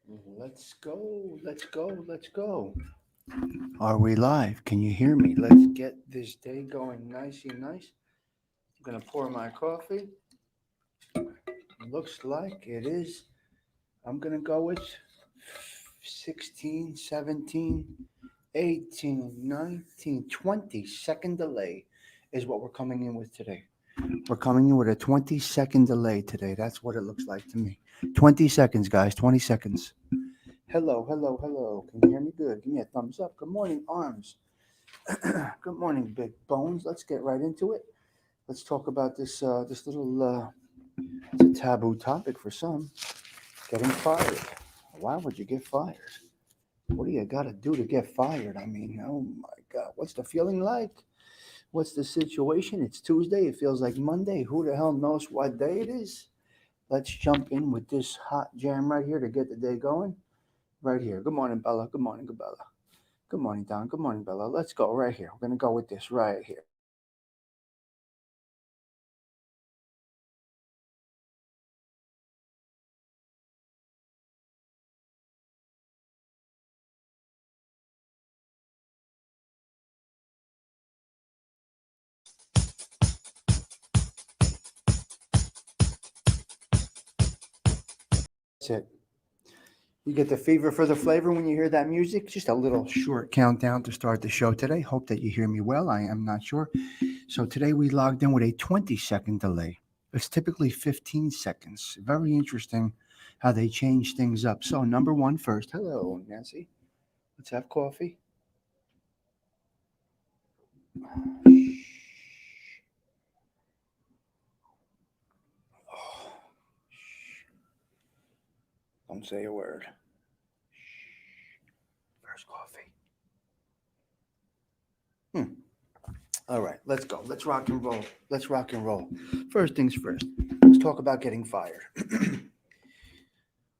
Let's go. Let's go. Let's go. Are we live? Can you hear me? Let's get this day going nicey nice. I'm going to pour my coffee. Looks like it is. I'm going to go with 16, 17, 18, 19, 20-second delay is what we're coming in with today. We're coming in with a 20-second delay today. That's what it looks like to me. 20 seconds, guys. 20 seconds. Hello, hello, hello. Can you hear me good? Give me a thumbs up. Good morning, arms. Good morning, big bones. Let's get right into it. Let's talk about this little it's a taboo topic for some. Getting fired. Why would you get fired? What do you got to do to get fired? I mean, oh my God, what's the feeling like? What's the situation? It's Tuesday. It feels like Monday. Who the hell knows what day it is? Let's jump in with this hot jam right here to get the day going. Right here. Good morning, Bella. Good morning, good Bella. Good morning, Don. Good morning, Bella. Let's go right here. We're going to go with this right here. That's it. You get the fever for the flavor when you hear that music. Just a little short countdown to start the show today. Hope that you hear me well. I am not sure. So today we logged in with a 20-second delay. It's typically 15 seconds. Very interesting how they change things up. So number one first. Hello, Nancy. Let's have coffee. Oh, don't say a word. First coffee. Hmm. All right, let's go. Let's rock and roll. Let's rock and roll. First things first. Let's talk about getting fired.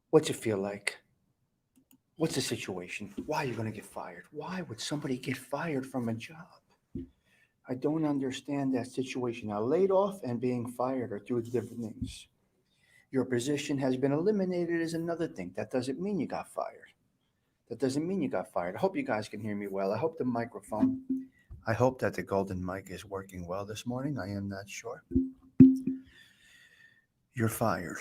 What's it feel like? What's the situation? Why are you going to get fired? Why would somebody get fired from a job? I don't understand that situation. Now, laid off and being fired are two different things. Your position has been eliminated is another thing. That doesn't mean you got fired. That doesn't mean you got fired. I hope you guys can hear me well. I hope the microphone, I hope that the golden mic is working well this morning. I am not sure. You're fired.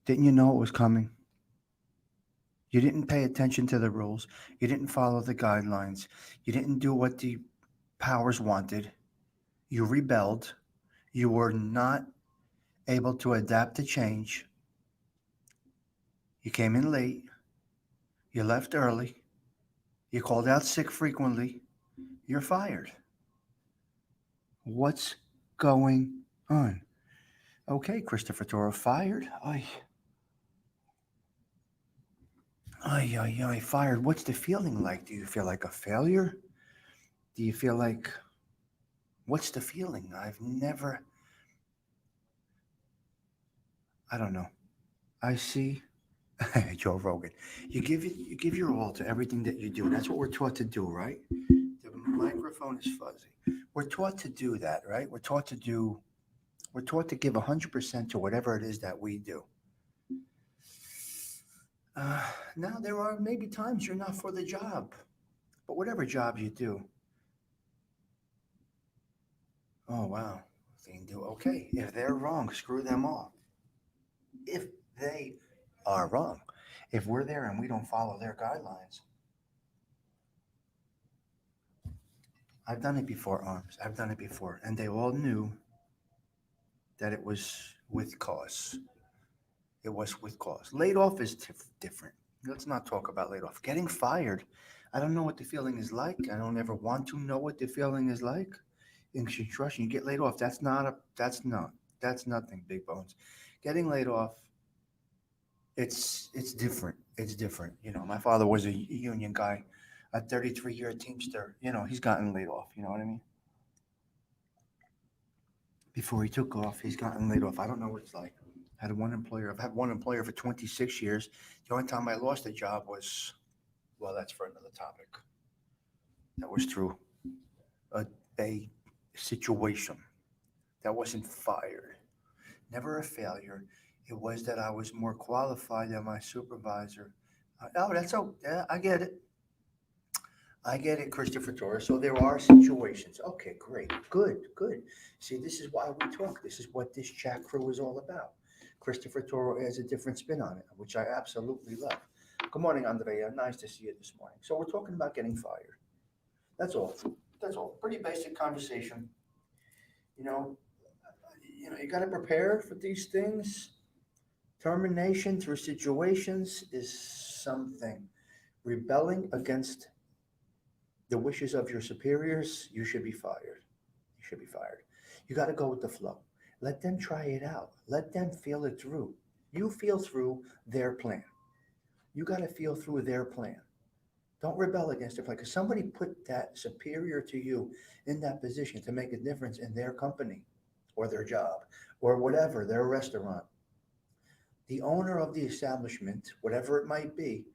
Didn't you know it was coming? You didn't pay attention to the rules. You didn't follow the guidelines. You didn't do what the powers wanted. You rebelled. You were not able to adapt to change. You came in late. You left early. You called out sick frequently. You're fired. What's going on? Okay, Christopher Toro fired. I fired. What's the feeling like? Do you feel like a failure? Do you feel like, what's the feeling? I've never, I don't know. I see Joe Rogan. You give your all to everything that you do. That's what we're taught to do, right? The microphone is fuzzy. We're taught to do that, right? We're taught to give 100% to whatever it is that we do. Now, there are maybe times you're not for the job, but whatever job you do, oh, wow, they can do okay. If they're wrong, screw them off. If they are wrong, if we're there and we don't follow their guidelines, I've done it before, Arms. I've done it before. And they all knew that it was with cause. It was with cause. Laid off is different. Let's not talk about laid off. Getting fired, I don't know what the feeling is like. I don't ever want to know what the feeling is like. In construction, you get laid off. That's nothing, big bones. Getting laid off, it's different. It's different. You know, my father was a union guy, a 33-year Teamster. You know, he's gotten laid off. You know what I mean? Before he took off, he's gotten laid off. I don't know what it's like. I've had one employer for 26 years. The only time I lost a job was, well, that's for another topic. That was through a situation that wasn't fired. Never a failure. It was that I was more qualified than my supervisor. Oh, that's okay. Yeah, I get it. I get it, Christopher Torres. So there are situations. Okay, great. Good, good. See, this is why we talk. This is what this chat crew is all about. Christopher Toro has a different spin on it, which I absolutely love. Good morning, Andrea. Nice to see you this morning. So we're talking about getting fired. That's all. That's all. Pretty basic conversation. You know, you got to prepare for these things. Termination through situations is something. Rebelling against the wishes of your superiors, you should be fired. You should be fired. You got to go with the flow. Let them try it out. Let them feel it through. You feel through their plan. You got to feel through their plan. Don't rebel against their plan because somebody put that superior to you in that position to make a difference in their company or their job or whatever, their restaurant. The owner of the establishment, whatever it might be,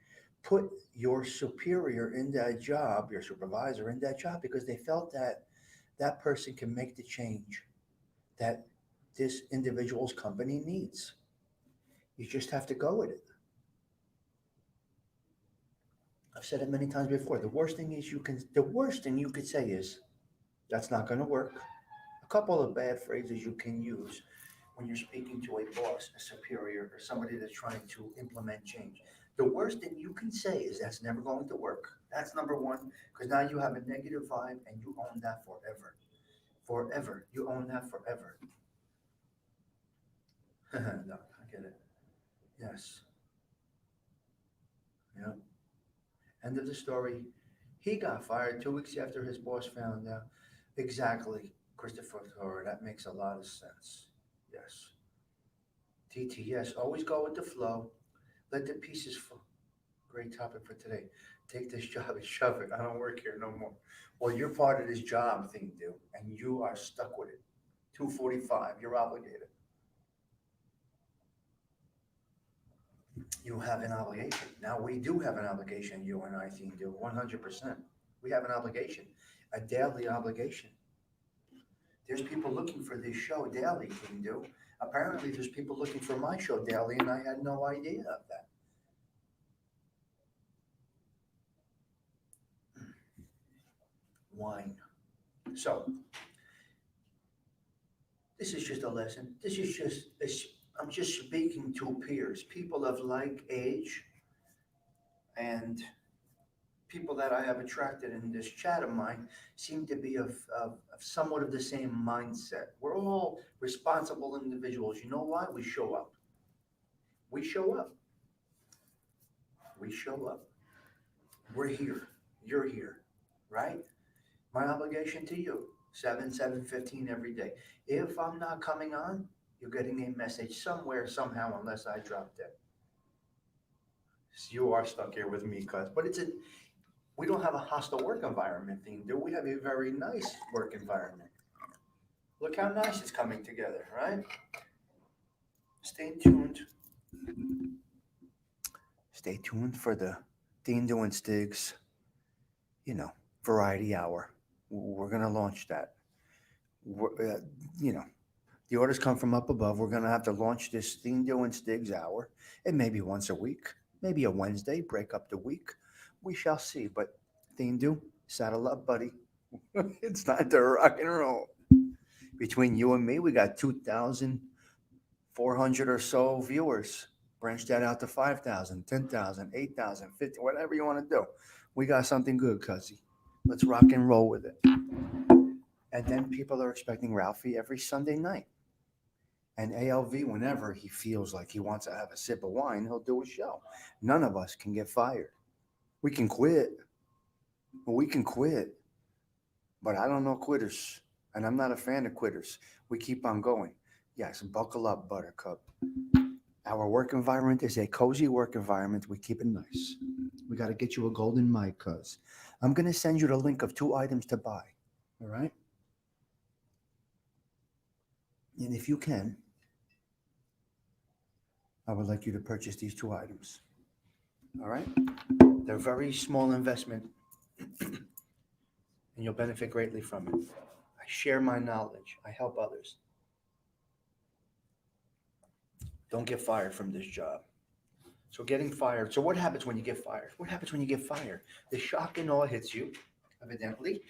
put your superior in that job, your supervisor in that job because they felt that that person can make the change that this individual's company needs. You just have to go with it. I've said it many times before. The worst thing you could say is that's not going to work. A couple of bad phrases you can use when you're speaking to a boss, a superior, or somebody that's trying to implement change. The worst thing you can say is that's never going to work. That's number one, because now you have a negative vibe and you own that forever. Forever. You own that forever. No, I get it. Yes. Yeah. End of the story. He got fired 2 weeks after his boss found out. Exactly, Christopher Thor. That makes a lot of sense. Yes. TT, yes. Always go with the flow. Let the pieces fall. Great topic for today. Take this job and shove it. I don't work here no more. Well, you're part of this job thing, dude, and you are stuck with it. 245, you're obligated. You have an obligation. Now, we do have an obligation, you and I think do, 100%. We have an obligation, a daily obligation. There's people looking for this show daily, thing do. Apparently, there's people looking for my show daily, and I had no idea of that. Wine. So, this is just a lesson. This is just, I'm just speaking to peers, people of like age, and people that I have attracted in this chat of mine seem to be of somewhat of the same mindset. We're all responsible individuals. You know why? We show up. We show up. We show up. We're here. You're here, right? My obligation to you, 7:15 every day. If I'm not coming on, you're getting a message somewhere, somehow, unless I drop dead. You are stuck here with me, cuz. But we don't have a hostile work environment thing, do we? Have a very nice work environment. Look how nice it's coming together, right? Stay tuned. Stay tuned for the Dean Doing Stigs, you know, variety hour. We're going to launch that. We're, you know, the orders come from up above. We're going to have to launch this Dean Doing Stigs hour. It may be once a week, maybe a Wednesday, break up the week. We shall see. But Dean Do, saddle up, buddy. It's time to rock and roll. Between you and me, we got 2,400 or so viewers. Branch that out to 5,000, 10,000, 8,000, 50, whatever you want to do. We got something good, cuzzy. Let's rock and roll with it. And then people are expecting Ralphie every Sunday night. And ALV, whenever he feels like he wants to have a sip of wine, he'll do a show. None of us can get fired. We can quit. We can quit. But I don't know quitters. And I'm not a fan of quitters. We keep on going. Yes, buckle up, Buttercup. Our work environment is a cozy work environment. We keep it nice. We got to get you a golden mic, cuz. I'm going to send you the link of 2 items to buy. All right? And if you can, I would like you to purchase these 2 items. All right? They're very small investment, and you'll benefit greatly from it. I share my knowledge. I help others. Don't get fired from this job. So getting fired. So what happens when you get fired? What happens when you get fired? The shock and awe hits you, evidently.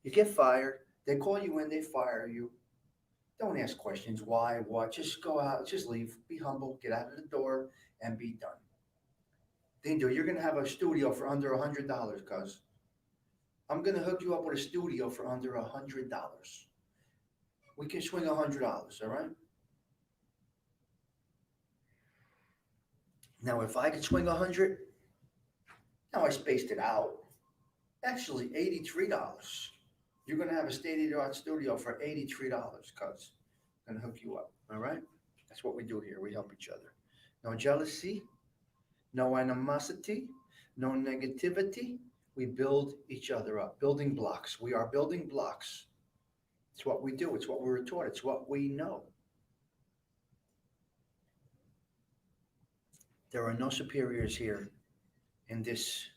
You get fired. They call you in. They fire you. Don't ask questions. Why? What? Just go out. Just leave. Be humble. Get out of the door and be done. Dindo, you're gonna have a studio for under $100, cuz I'm gonna hook you up with a studio for under $100. We can swing $100. All right. Now, if I could swing 100, now I spaced it out. Actually, $83. You're gonna have a state-of-the-art studio for $83, cuz I'm gonna hook you up. All right. That's what we do here. We help each other. No jealousy, no animosity, no negativity. We build each other up. Building blocks. We are building blocks. It's what we do. It's what we were taught. It's what we know. There are no superiors here in this,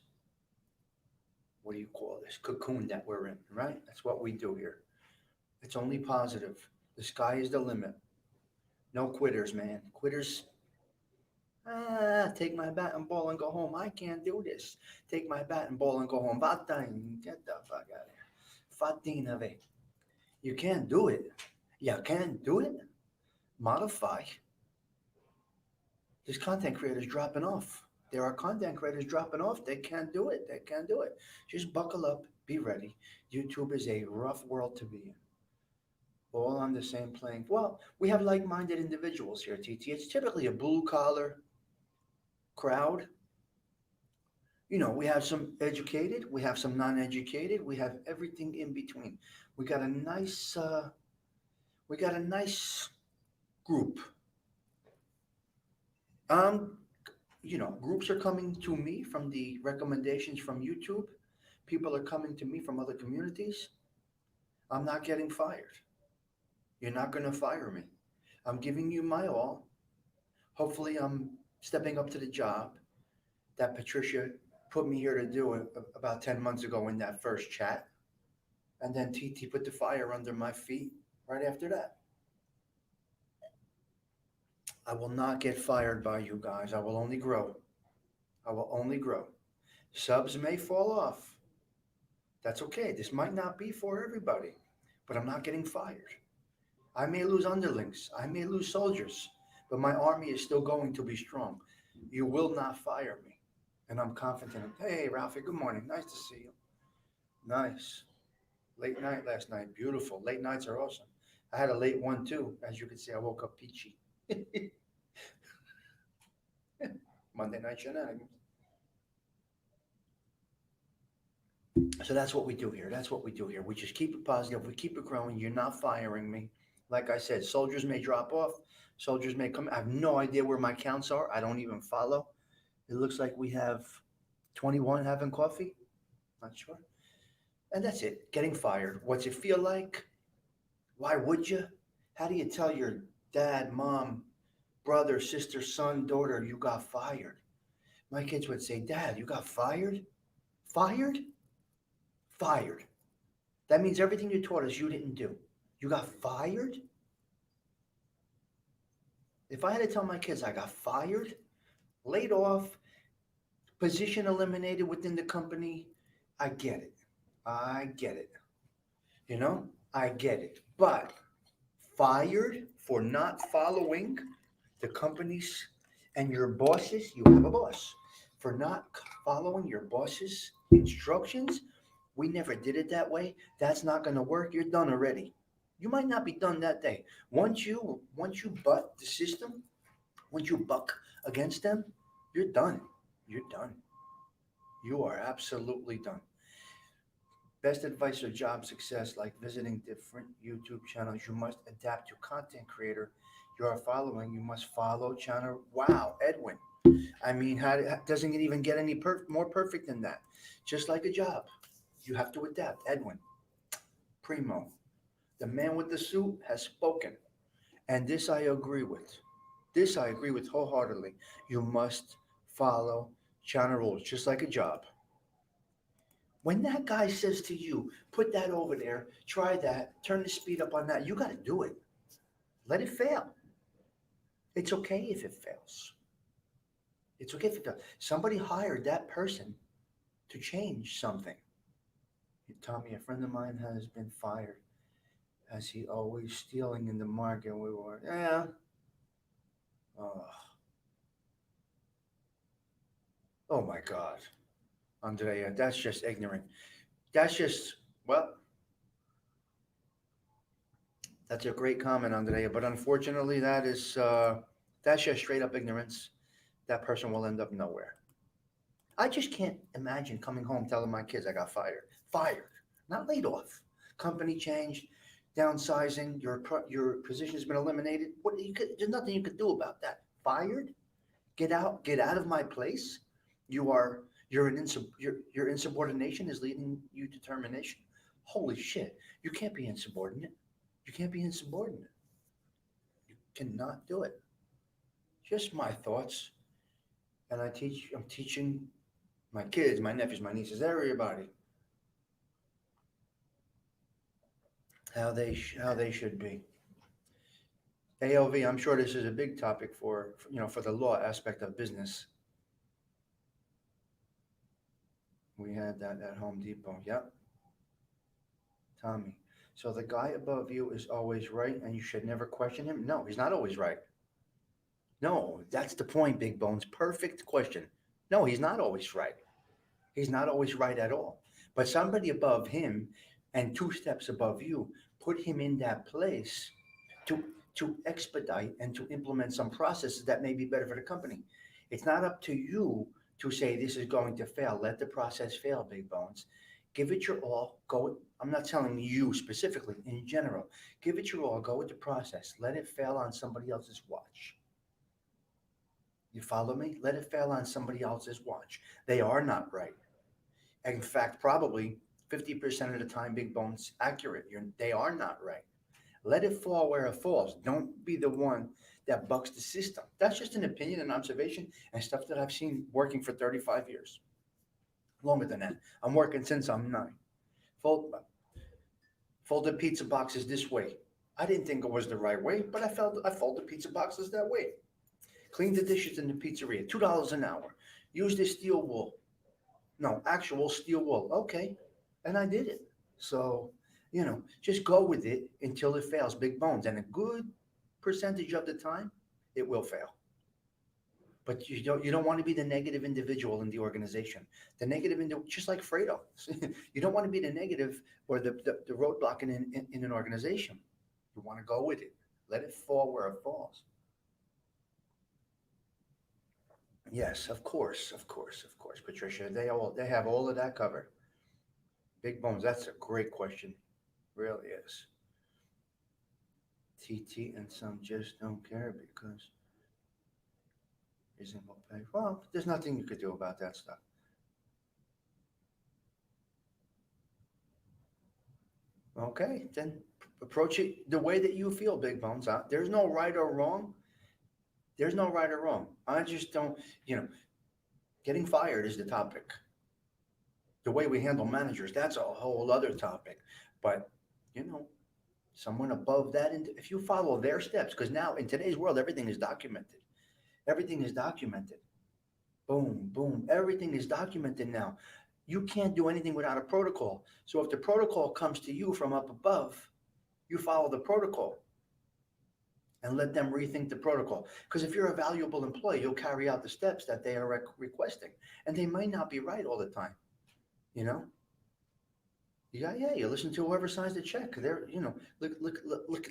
what do you call this, cocoon that we're in, right? That's what we do here. It's only positive. The sky is the limit. No quitters, man. Quitters, take my bat and ball and go home. I can't do this. Take my bat and ball and go home. Vatain, get the fuck out of here. Fatina ve. You can't do it. You can't do it. Modify. There's content creators dropping off. There are content creators dropping off. They can't do it. They can't do it. Just buckle up. Be ready. YouTube is a rough world to be in. All on the same plane. Well, we have like-minded individuals here, TT. It's typically a blue-collar crowd. You know, we have some educated, we have some non-educated, we have everything in between. We got a nice, we got a nice group. Um, Groups are coming to me from the recommendations from YouTube. People are coming to me from other communities. I'm not getting fired. You're not going to fire me. I'm giving you my all. Hopefully, I'm stepping up to the job that Patricia put me here to do about 10 months ago in that first chat. And then TT put the fire under my feet right after that. I will not get fired by you guys. I will only grow. I will only grow. Subs may fall off. That's okay. This might not be for everybody, but I'm not getting fired. I may lose underlings. I may lose soldiers, but my army is still going to be strong. You will not fire me. And I'm confident. Hey, Ralphie, good morning. Nice to see you. Nice. Late night last night. Beautiful. Late nights are awesome. I had a late one too. As you can see, I woke up peachy. Monday night shenanigans. So that's what we do here. That's what we do here. We just keep it positive. We keep it growing. You're not firing me. Like I said, soldiers may drop off. Soldiers may come. I have no idea where my counts are. I don't even follow. It looks like we have 21 having coffee. Not sure. And that's it. Getting fired. What's it feel like? Why would you? How do you tell your dad, mom, brother, sister, son, daughter you got fired? My kids would say, Dad, you got fired? Fired? Fired. That means everything you taught us you didn't do. You got fired? If I had to tell my kids I got fired, laid off, position eliminated within the company, I get it. I get it. I get it. But fired for not following the company's and your bosses, you have a boss, for not following your boss's instructions, we never did it that way. That's not going to work. You're done already. You might not be done that day. Once you butt the system, once you buck against them, you're done. You're done. You are absolutely done. Best advice for job success, like visiting different YouTube channels, you must adapt to content creator you are following. You must follow channel. Wow, Edwin. I mean, how doesn't it even get any more perfect than that? Just like a job, you have to adapt. Edwin, primo, the man with the suit has spoken, and this I agree with. This I agree with wholeheartedly. You must follow channel rules, just like a job. When that guy says to you, put that over there, try that, turn the speed up on that, you got to do it. Let it fail. It's okay if it fails. It's okay if it does. Somebody hired that person to change something. Tommy, a friend of mine has been fired as he always stealing in the market. We were, yeah. Oh, oh my God, Andrea, that's just ignorant. That's just, well, that's a great comment, Andrea. But unfortunately, that's just straight up ignorance. That person will end up nowhere. I just can't imagine coming home telling my kids I got fired. Fired, not laid off. Company changed, downsizing. Your position has been eliminated. There's nothing you could do about that. Fired? Get out. Get out of my place. You are. Your insubordination is leading you to termination. Holy shit! You can't be insubordinate. You can't be insubordinate. You cannot do it. Just my thoughts. And I'm teaching my kids, my nephews, my nieces, everybody how they should be. ALV, I'm sure this is a big topic for the law aspect of business. We had that at Home Depot. Yep, Tommy. So the guy above you is always right, and you should never question him. No, he's not always right. No, that's the point, Big Bones. Perfect question. No, he's not always right. He's not always right at all. But somebody above him and two steps above you put him in that place to expedite and to implement some processes that may be better for the company. It's not up to you to say this is going to fail. Let the process fail, Big Bones. Give it your all. Go. I'm not telling you specifically, in general. Give it your all. Go with the process. Let it fail on somebody else's watch. You follow me? Let it fail on somebody else's watch. They are not right. In fact, probably 50% of the time, Big Bones accurate. They are not right. Let it fall where it falls. Don't be the one that bucks the system. That's just an opinion and observation and stuff that I've seen working for 35 years. Longer than that. I'm working since I'm 9. Fold, folded pizza boxes this way. I didn't think it was the right way, but I folded pizza boxes that way. Clean the dishes in the pizzeria. $2 an hour. Use this steel wool. No, actual steel wool. Okay. And I did it. So, just go with it until it fails, Big Bones. And a good percentage of the time, it will fail. But you don't want to be the negative individual in the organization. The negative just like Fredo. You don't want to be the negative or the roadblock in an organization. You want to go with it. Let it fall where it falls. Yes, of course, of course, of course, Patricia. They have all of that covered. Big Bones, that's a great question. Really is. TT and some just don't care because reasonable pay. Well, there's nothing you could do about that stuff. Okay, then approach it the way that you feel, Big Bones. There's no right or wrong. There's no right or wrong. I just don't, you know, getting fired is the topic. The way we handle managers, that's a whole other topic. But, you know, someone above that, and if you follow their steps, because now in today's world, everything is documented. Everything is documented. Boom, boom. Everything is documented now. You can't do anything without a protocol. So if the protocol comes to you from up above, you follow the protocol and let them rethink the protocol. Because if you're a valuable employee, you'll carry out the steps that they are requesting. And they might not be right all the time. You know, yeah, you listen to whoever signs the check.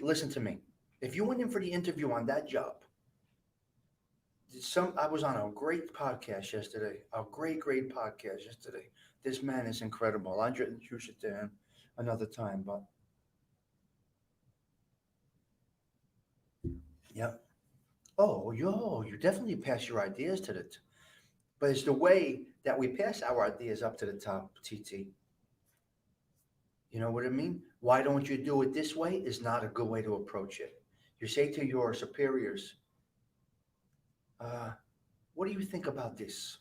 Listen to me. If you went in for the interview on that job, I was on a great podcast yesterday, a great podcast yesterday. This man is incredible. I'll introduce it to him another time. But yeah. Oh, you definitely pass your ideas to but it's the way that we pass our ideas up to the top, TT. You know what I mean? Why don't you do it this way is not a good way to approach it. You say to your superiors, uh, what do you think about this?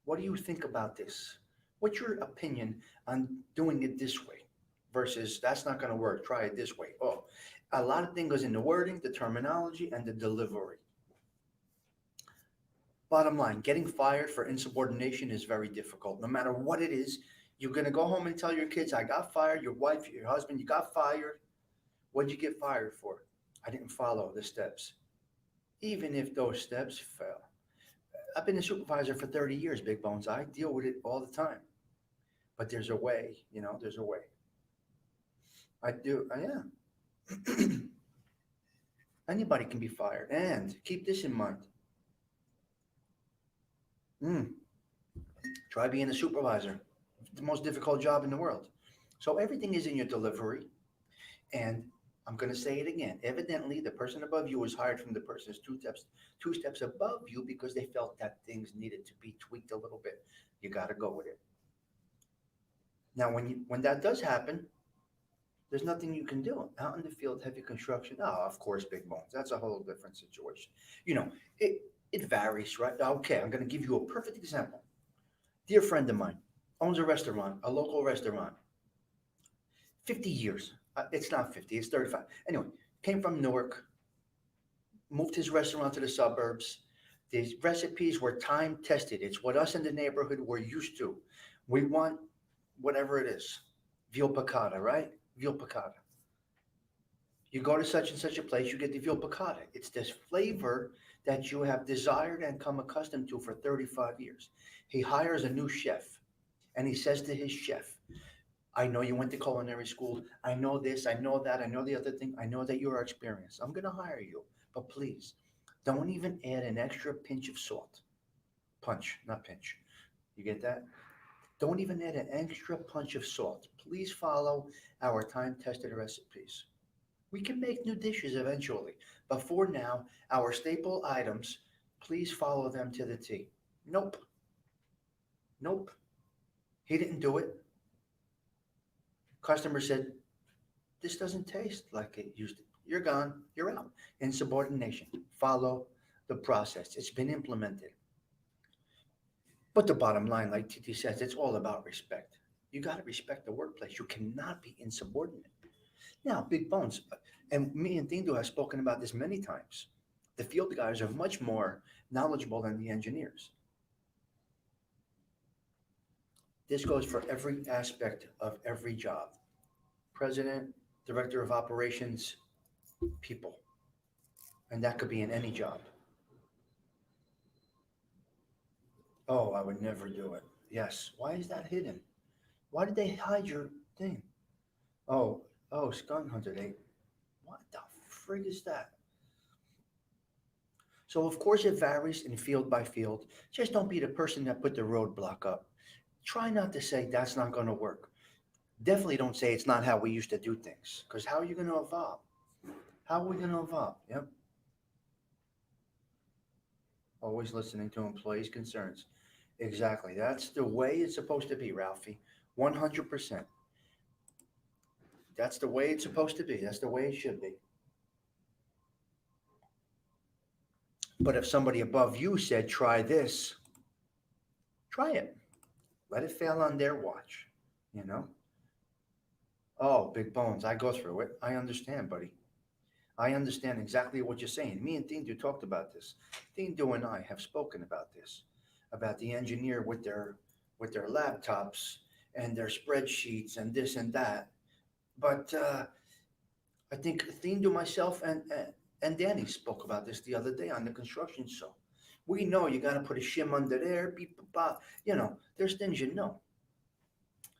What do you think about this? What's your opinion on doing it this way versus that's not going to work? Try it this way. Oh, a lot of things goes in the wording, the terminology, and the delivery. Bottom line, getting fired for insubordination is very difficult. No matter what it is, you're going to go home and tell your kids, I got fired, your wife, your husband, you got fired. What'd you get fired for? I didn't follow the steps. Even if those steps fail. I've been a supervisor for 30 years, Big Bones. I deal with it all the time. But there's a way, there's a way. I do, yeah. Anybody can be fired. And keep this in mind. Mm, try being a supervisor. The most difficult job in the world. So everything is in your delivery. And I'm going to say it again. Evidently, the person above you was hired from the person's two steps above you because they felt that things needed to be tweaked a little bit. You got to go with it. Now, when that does happen, there's nothing you can do. Out in the field, heavy construction. Oh, of course, big bones. That's a whole different situation. You know, it it varies, right? Okay, I'm going to give you a perfect example. Dear friend of mine owns a restaurant, a local restaurant. 50 years. It's not 50, it's 35. Anyway, came from Newark, moved his restaurant to the suburbs. These recipes were time tested. It's what us in the neighborhood were used to. We want whatever it is. Veal piccata, right? Veal piccata. You go to such and such a place, you get the veal piccata. It's this flavor that you have desired and come accustomed to for 35 years. He hires a new chef and he says to his chef, I know you went to culinary school. I know this, I know that, I know the other thing. I know that you are experienced. I'm going to hire you. But please, don't even add an extra pinch of salt. Punch, not pinch. You get that? Don't even add an extra punch of salt. Please follow our time tested recipes. We can make new dishes eventually, but for now, our staple items, please follow them to the T. Nope, nope. He didn't do it. Customer said, this doesn't taste like it used to. You're gone. You're out. Insubordination. Follow the process. It's been implemented. But the bottom line, like Titi says, it's all about respect. You got to respect the workplace. You cannot be insubordinate. Now, big bones, and me and Dindo have spoken about this many times. The field guys are much more knowledgeable than the engineers. This goes for every aspect of every job. President, director of operations, people. And that could be in any job. Oh, I would never do it. Yes. Why is that hidden? Why did they hide your thing? Oh, oh, skunk hunter. What the frig is that? So of course it varies in field by field. Just don't be the person that put the roadblock up. Try not to say that's not going to work. Definitely don't say it's not how we used to do things. Because how are you going to evolve? How are we going to evolve? Yep. Always listening to employees' concerns. Exactly. That's the way it's supposed to be, Ralphie. 100%. That's the way it's supposed to be. That's the way it should be. But if somebody above you said, try this, try it. Let it fail on their watch. You know? Oh, big bones. I go through it. I understand, buddy. I understand exactly what you're saying. Me and Dindu talked about this. Dindu and I have spoken about this, about the engineer with their laptops and their spreadsheets and this and that. But I think Dindu, myself, and Danny spoke about this the other day on the construction show. We know you got to put a shim under there. Beep, beep, bop. There's things you know.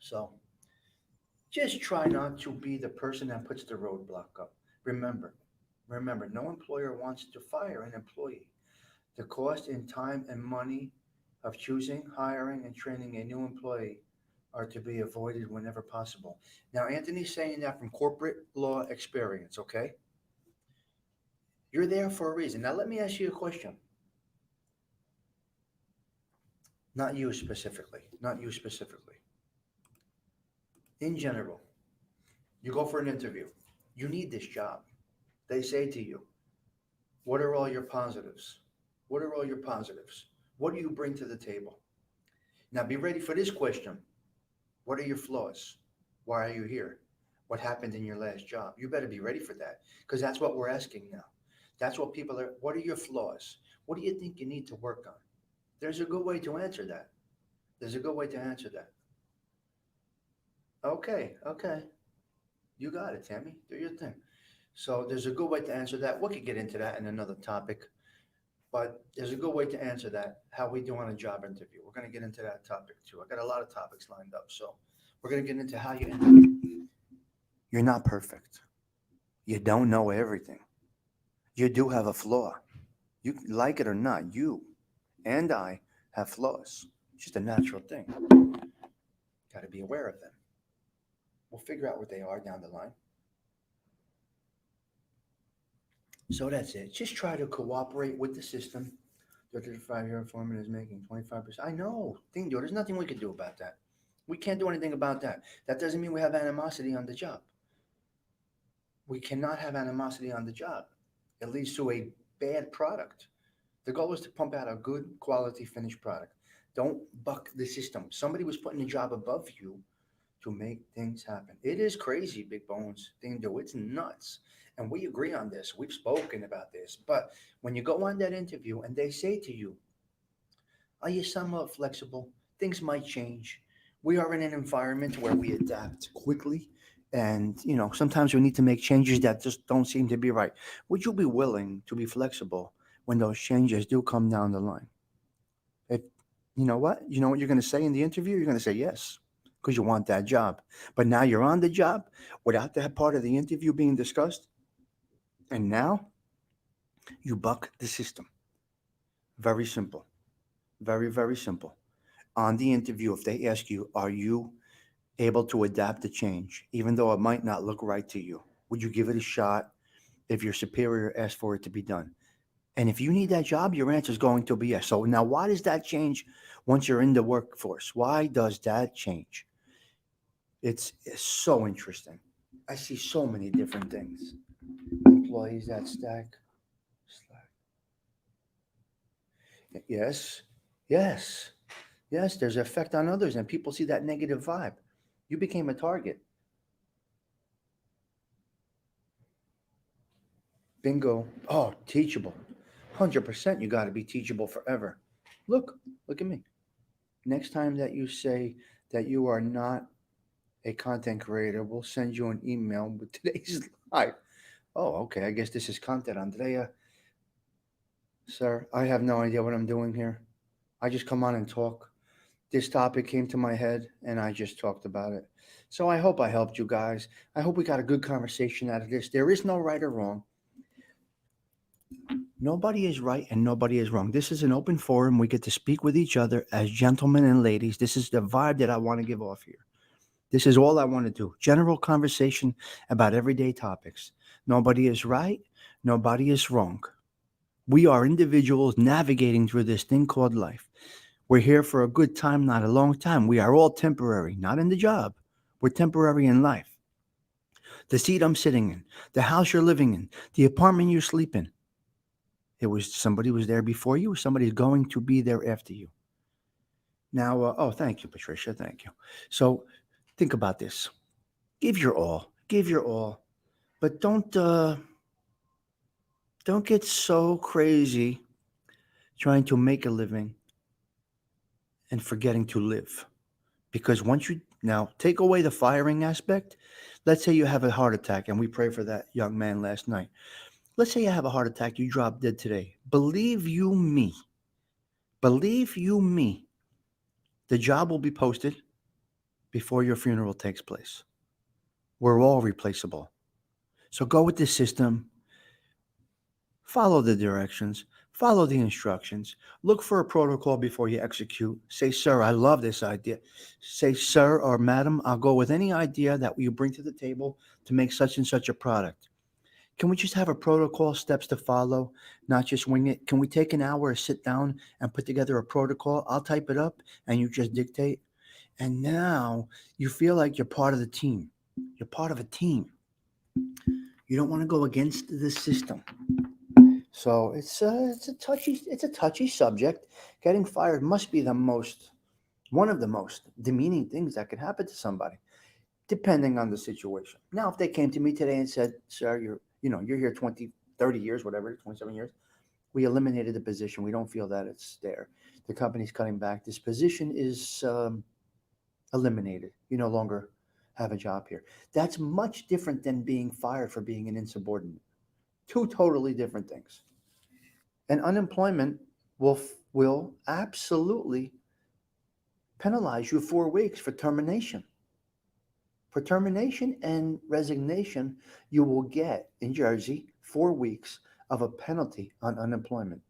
So just try not to be the person that puts the roadblock up. Remember, remember, no employer wants to fire an employee. The cost in time and money of choosing, hiring, and training a new employee are to be avoided whenever possible. Now, Anthony's saying that from corporate law experience, okay? You're there for a reason. Now, let me ask you a question. Not you specifically, not you specifically. In general, you go for an interview. You need this job. They say to you, what are all your positives? What are all your positives? What do you bring to the table? Now, be ready for this question. What are your flaws? Why are you here? What happened in your last job? You better be ready for that because that's what we're asking now. That's what people are. What are your flaws? What do you think you need to work on? There's a good way to answer that. There's a good way to answer that. Okay, okay. You got it, Tammy. Do your thing. So there's a good way to answer that. We could get into that in another topic, but there's a good way to answer that. How we do on a job interview. We're going to get into that topic too. I got a lot of topics lined up. So we're going to get into how you interview. You're not perfect. You don't know everything. You do have a flaw. You like it or not, you and I have flaws. It's just a natural thing. Got to be aware of them. We'll figure out what they are down the line. So that's it. Just try to cooperate with the system. 35-year foreman is making 25%. I know. There's nothing we can do about that. We can't do anything about that. That doesn't mean we have animosity on the job. We cannot have animosity on the job. It leads to a bad product. The goal is to pump out a good quality finished product. Don't buck the system. Somebody was putting a job above you to make things happen. It is crazy, Big Bones thing, though. It's nuts. And we agree on this. We've spoken about this. But when you go on that interview and they say to you, are you somewhat flexible? Things might change. We are in an environment where we adapt quickly. And, sometimes we need to make changes that just don't seem to be right. Would you be willing to be flexible when those changes do come down the line? If you know what? You know what you're going to say in the interview? You're going to say yes because you want that job. But now you're on the job without that part of the interview being discussed. And now you buck the system. Very simple. Very, very simple. On the interview, if they ask you, are you able to adapt to change, even though it might not look right to you? Would you give it a shot if your superior asks for it to be done? And if you need that job, your answer is going to be yes. So now, why does that change once you're in the workforce? Why does that change? It's so interesting. I see so many different things. Employees that slack. Yes, yes, yes. There's an effect on others, and people see that negative vibe. You became a target. Bingo. Oh, teachable. 100%. You got to be teachable forever. Look, look at me. Next time that you say that you are not a content creator, we'll send you an email with today's live. Oh, okay. I guess this is content, Andrea. Sir, I have no idea what I'm doing here. I just come on and talk. This topic came to my head and I just talked about it. So I hope I helped you guys. I hope we got a good conversation out of this. There is no right or wrong. Nobody is right and nobody is wrong. This is an open forum. We get to speak with each other as gentlemen and ladies. This is the vibe that I want to give off here. This is all I want to do. General conversation about everyday topics. Nobody is right. Nobody is wrong. We are individuals navigating through this thing called life. We're here for a good time, not a long time. We are all temporary, not in the job. We're temporary in life. The seat I'm sitting in, the house you're living in, the apartment you sleep in. It was somebody was there before you, or somebody's going to be there after you. Now, oh, thank you, Patricia. Thank you. So think about this. Give your all. Give your all. But don't get so crazy trying to make a living and forgetting to live. Because once you now take away the firing aspect, let's say you have a heart attack, and we pray for that young man last night. Let's say you have a heart attack, you drop dead today. Believe you me, the job will be posted before your funeral takes place. We're all replaceable. So go with the system, follow the directions, follow the instructions, look for a protocol before you execute. Say, sir, I love this idea. Say, sir or madam, I'll go with any idea that you bring to the table to make such and such a product. Can we just have a protocol, steps to follow, not just wing it? Can we take an hour to sit down and put together a protocol? I'll type it up and you just dictate. And now you feel like you're part of the team. You're part of a team. You don't want to go against the system. So it's a touchy subject. Getting fired must be one of the most demeaning things that could happen to somebody, depending on the situation. Now, if they came to me today and said, "Sir, you're here 20, 30 years, whatever, 27 years, we eliminated the position. We don't feel that it's there." The company's cutting back. This position is eliminated. You no longer have a job here. That's much different than being fired for being an insubordinate. Two totally different things. And unemployment will absolutely penalize you 4 weeks for termination. For termination and resignation, you will get in Jersey 4 weeks of a penalty on unemployment.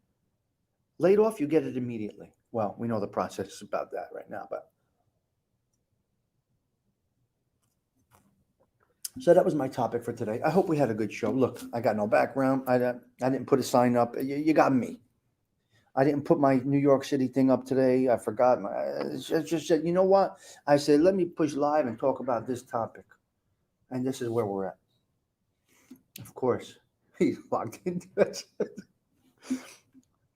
Laid off, you get it immediately. Well, we know the process about that right now, but so that was my topic for today. I hope we had a good show. Look, I got no background. I didn't put a sign up. You got me. I didn't put my New York City thing up today. I forgot. Just said, you know what? I said, let me push live and talk about this topic. And this is where we're at. Of course, he's locked into this.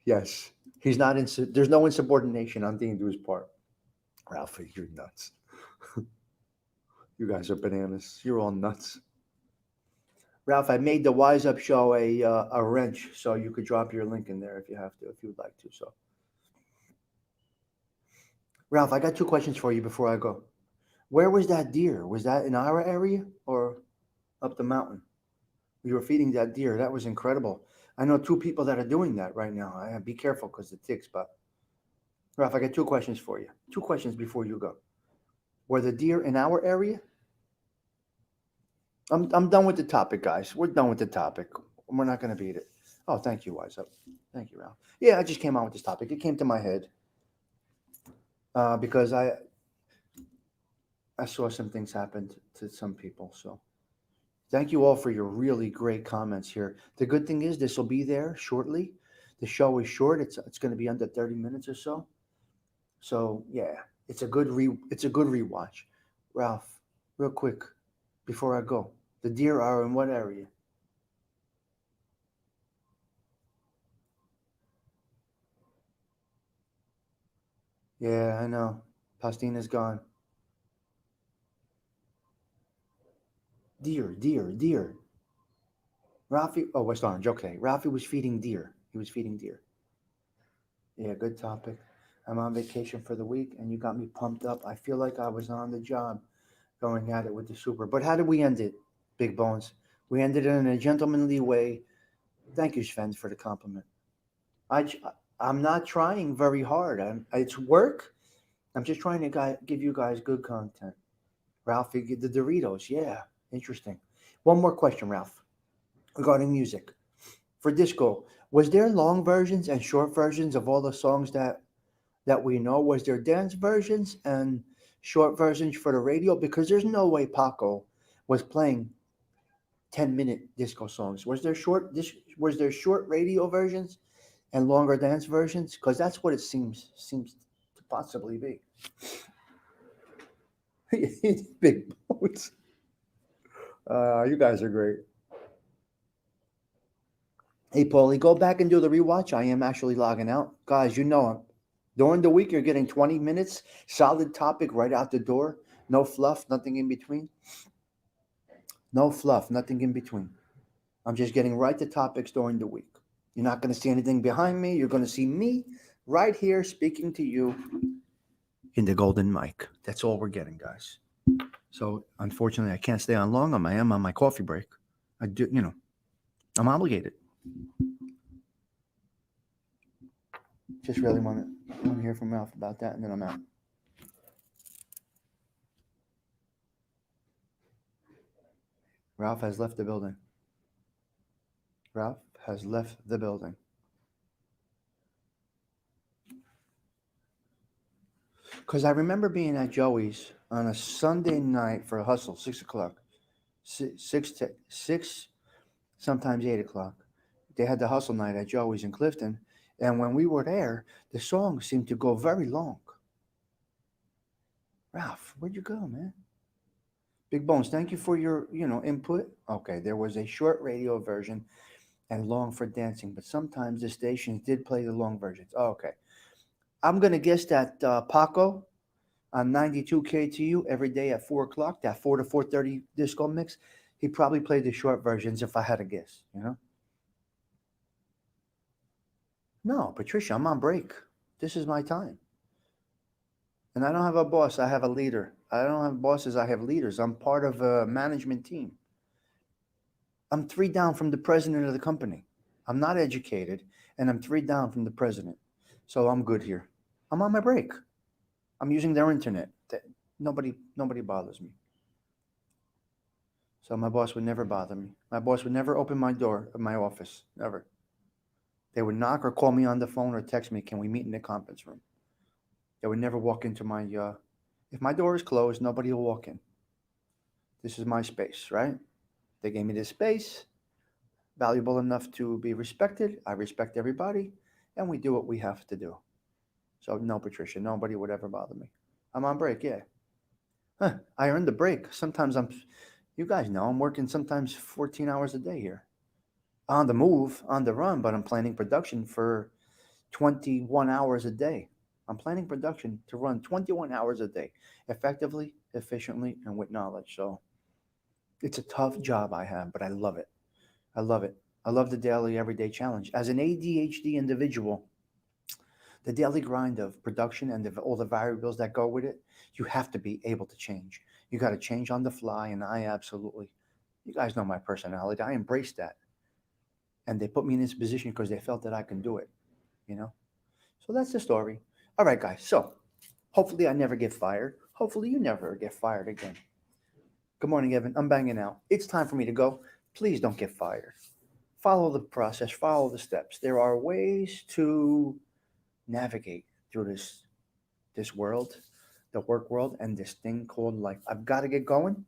Yes, he's not in. There's no insubordination on Dean Drew's part. Ralphie, you're nuts. You guys are bananas. You're all nuts. Ralph, I made the Wise Up Show a wrench, so you could drop your link in there if you have to, if you would like to. So, Ralph, I got two questions for you before I go. Where was that deer? Was that in our area or up the mountain? We were feeding that deer. That was incredible. I know two people that are doing that right now. I be careful because the ticks. But Ralph, I got two questions for you. Two questions before you go. Were the deer in our area? I'm done with the topic, guys. We're done with the topic. We're not going to beat it. Oh, thank you, Wise Up. Thank you, Ralph. Yeah, I just came on with this topic. It came to my head because I saw some things happen to some people. So thank you all for your really great comments here. The good thing is this will be there shortly. The show is short. It's going to be under 30 minutes or so. So yeah, it's a good rewatch. Ralph, real quick before I go, the deer are in what area? Yeah, I know. Pastina's gone. Deer. Ralphie, oh, West Orange. Okay, Ralphie was feeding deer. He was feeding deer. Yeah, good topic. I'm on vacation for the week, and you got me pumped up. I feel like I was on the job going at it with the super. But how did we end it, Big Bones? We ended it in a gentlemanly way. Thank you, Sven, for the compliment. I, j- I'm not trying very hard. It's work. I'm just trying to give you guys good content. Ralphie, the Doritos. Yeah, interesting. One more question, Ralph, regarding music. For disco, was there long versions and short versions of all the songs that we know? Was there dance versions and short versions for the radio? Because there's no way Paco was playing 10-minute disco songs. Was there short radio versions and longer dance versions? Because that's what it seems to possibly be. Big boats. You guys are great. Hey, Paulie, go back and do the rewatch. I am actually logging out. Guys, you know, during the week, you're getting 20 minutes, solid topic right out the door. No fluff, nothing in between. No fluff, nothing in between. I'm just getting right to topics during the week. You're not going to see anything behind me. You're going to see me right here speaking to you in the golden mic. That's all we're getting, guys. So, unfortunately, I can't stay on long. I am on my coffee break. I do, I'm obligated. Just really want to hear from Ralph about that, and then I'm out. Ralph has left the building. Ralph has left the building. Because I remember being at Joey's on a Sunday night for a hustle, 6 o'clock, six, sometimes 8 o'clock. They had the hustle night at Joey's in Clifton, and when we were there, the song seemed to go very long. Ralph, where'd you go, man? Big Bones, thank you for your input. Okay, there was a short radio version and long for dancing, but sometimes the stations did play the long versions. Oh, okay, I'm gonna guess that Paco on 92 KTU every day at 4 o'clock, that 4 to 4:30 disco mix, he probably played the short versions. If I had to guess. No, Patricia, I'm on break. This is my time. And I don't have a boss, I have a leader. I don't have bosses, I have leaders. I'm part of a management team. I'm three down from the president of the company. I'm not educated, and I'm three down from the president. So I'm good here. I'm on my break. I'm using their internet. Nobody bothers me. So my boss would never bother me. My boss would never open my door of my office. Never. They would knock or call me on the phone or text me, can we meet in the conference room? They would never walk into my, if my door is closed, nobody will walk in. This is my space, right? They gave me this space, valuable enough to be respected. I respect everybody, and we do what we have to do. So no, Patricia, nobody would ever bother me. I'm on break, yeah. Huh, I earned the break. Sometimes you guys know, I'm working sometimes 14 hours a day here. On the move, on the run, but I'm planning production for 21 hours a day. I'm planning production to run 21 hours a day, effectively, efficiently, and with knowledge. So it's a tough job I have, but I love it. I love it. I love the daily, everyday challenge. As an ADHD individual, the daily grind of production and all the variables that go with it, you have to be able to change. You got to change on the fly, and I absolutely, you guys know my personality. I embrace that. And they put me in this position because they felt that I can do it, you know? So that's the story. All right, guys. So hopefully I never get fired. Hopefully you never get fired again. Good morning, Evan. I'm banging out. It's time for me to go. Please don't get fired. Follow the process, follow the steps. There are ways to navigate through this world, the work world, and this thing called life. I've got to get going.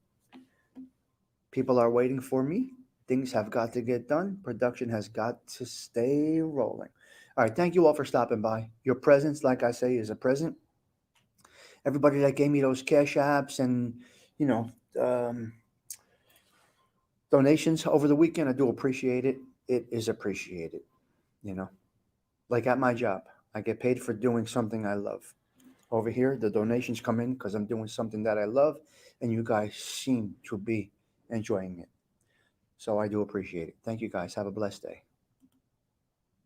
People are waiting for me. Things have got to get done. Production has got to stay rolling. All right, thank you all for stopping by. Your presence, like I say, is a present. Everybody that gave me those cash apps and you know um, donations over the weekend, I do appreciate it. It is appreciated. You know, like at my job, I get paid for doing something I love. Over here, the donations come in because I'm doing something that I love, and you guys seem to be enjoying it. So I do appreciate it. Thank you guys. Have a blessed day.